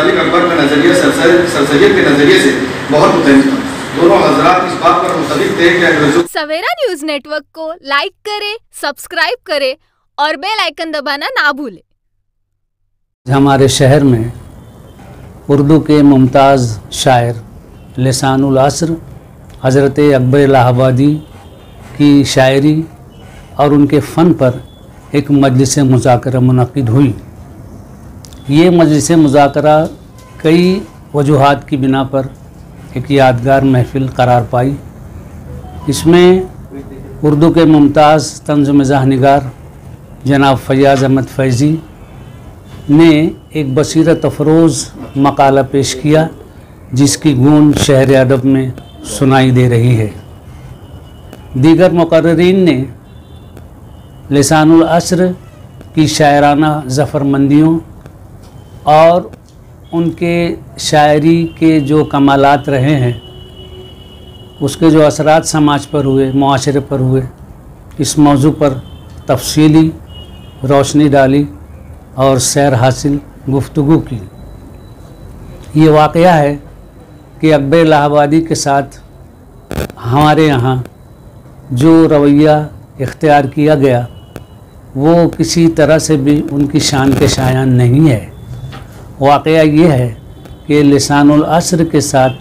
मुतालिक अकबर का नज़रिया सरसैयद के नज़रिए से बहुत मुख्तलिफ था। दोनों हजरात इस बात पर मुत्तफिक थे कि सवेरा न्यूज नेटवर्क को लाइक करे, सब्सक्राइब करे और बेल आइकन दबाना ना भूले। हमारे शहर में उर्दू के मुमताज़ शायर लिसानुल अस्र हज़रत अकबर इलाहाबादी की शायरी और उनके फ़न पर एक मजलिस मुज़ाकरा मुनक़िद हुई। ये मजलिस मुज़ाकरा कई वजूहात की बिना पर एक यादगार महफ़िल करार पाई। इसमें उर्दू के मुमताज़ तंज़ मिज़ाह निगार जनाब फैयाज़ अहमद फैज़ी ने एक बसीरत अफरोज़ मकाला पेश किया, जिसकी गूंज शहर अदब में सुनाई दे रही है। दीगर मुक़र्रिरीन ने लिसानुल अस्र की शायराना ज़फ़रमंदियों और उनके शायरी के जो कमालात रहे हैं, उसके जो असरात समाज पर हुए, मुआशरे पर हुए, इस मौजू पर तफसीली रोशनी डाली और सैर हासिल गुफ्तगू की। ये वाक़या है कि अकबर इलाहाबादी के साथ हमारे यहाँ जो रवैया इख्तियार किया गया वो किसी तरह से भी उनकी शान के शायान नहीं है। वाक़या ये है कि लिसानुल अस्र के साथ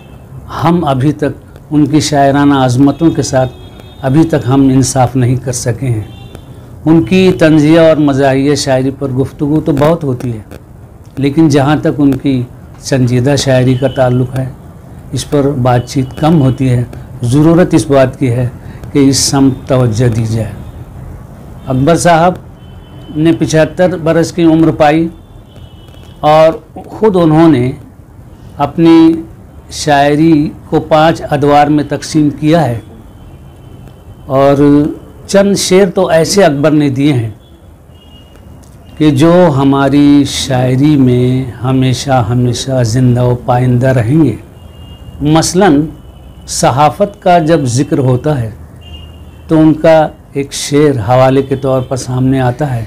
हम अभी तक उनकी शायराना अज़मतों के साथ अभी तक हम इंसाफ नहीं कर सके हैं। उनकी तंज़िया और मज़ाहिया शायरी पर गुफ्तगू तो बहुत होती है, लेकिन जहाँ तक उनकी संजीदा शायरी का ताल्लुक़ है, इस पर बातचीत कम होती है। ज़रूरत इस बात की है कि इस समत तवज्जो दी जाए। अकबर साहब ने 75 बरस की उम्र पाई और ख़ुद उन्होंने अपनी शायरी को 5 अदवार में तकसीम किया है और चंद शेर तो ऐसे अकबर ने दिए हैं कि जो हमारी शायरी में हमेशा हमेशा ज़िंदा व पाइंदा रहेंगे। मसलन सहाफ़त का जब ज़िक्र होता है तो उनका एक शेर हवाले के तौर पर सामने आता है।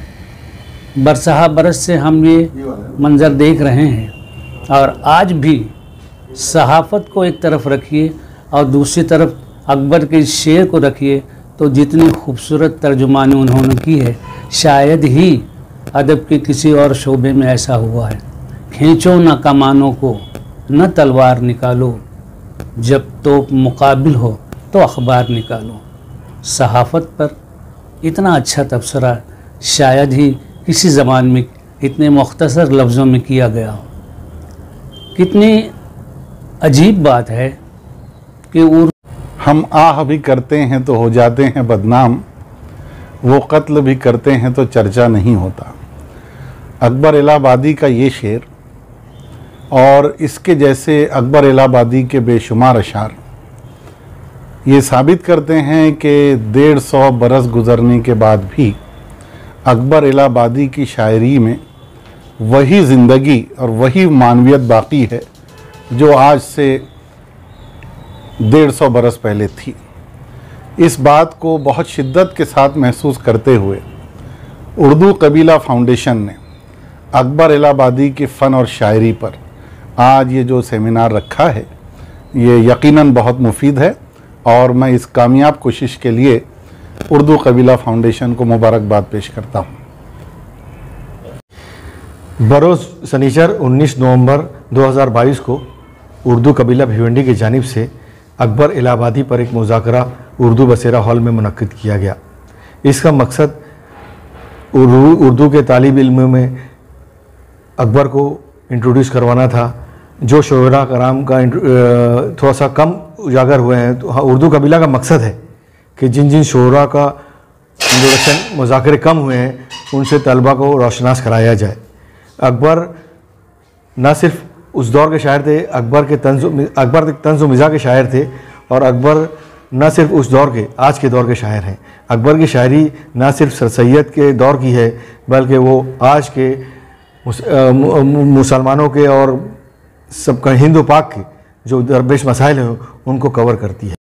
बरसहा बरस से हम ये मंज़र देख रहे हैं और आज भी सहाफ़त को एक तरफ रखिए और दूसरी तरफ अकबर के शेर को रखिए तो जितनी खूबसूरत तर्जुमानी उन्होंने की है, शायद ही अदब के किसी और शोबे में ऐसा हुआ है। खींचो न कमानों को, न तलवार निकालो, जब तो मुकाबिल हो तो अखबार निकालो। सहाफ़त पर इतना अच्छा तबसरा शायद ही किसी ज़बान में इतने मुख्तसर लफ्ज़ों में किया गया हो। कितनी अजीब बात है कि हम आह भी करते हैं तो हो जाते हैं बदनाम, वो कत्ल भी करते हैं तो चर्चा नहीं होता। अकबर इलाहाबादी का ये शेर और इसके जैसे अकबर इलाहाबादी के बेशुमार अशार ये साबित करते हैं कि 150 बरस गुज़रने के बाद भी अकबर इलाहाबादी की शायरी में वही ज़िंदगी और वही मानवियत बाकी है जो आज से 150 बरस पहले थी। इस बात को बहुत शिद्दत के साथ महसूस करते हुए उर्दू कबीला फाउंडेशन ने अकबर इलाहाबादी के फ़न और शायरी पर आज ये जो सेमिनार रखा है, ये यकीनन बहुत मुफीद है और मैं इस कामयाब कोशिश के लिए उर्दू कबीला फाउंडेशन को मुबारकबाद पेश करता हूँ। बरोज़ शनिचर 19 नवंबर 2022 को उर्दू कबीला भिवंडी की जानिब से अकबर इलाहाबादी पर एक मुज़ाकरा उर्दू बसेरा हॉल में मुनक्किद किया गया। इसका मकसद उर्दू के तालिब इल्म में अकबर को इंट्रोड्यूस करवाना था, जो शोरा कराम का थोड़ा सा कम उजागर हुए हैं। तो हाँ, उर्दू कबीला का मकसद है कि जिन जिन शोरा का इंट्रोडक्शन मुज़ाकरे कम हुए हैं उनसे तलबा को रोशनास कराया जाए। अकबर न सिर्फ उस दौर के शायर थे, अकबर तंज़ मिज़ाह के शायर थे और अकबर न सिर्फ उस दौर के, आज के दौर के शायर हैं। अकबर की शायरी न सिर्फ सरसैयद के दौर की है बल्कि वो आज के मुसलमानों के और सबका हिंदू पाक के जो दरपेश मसाइल हैं उनको कवर करती है।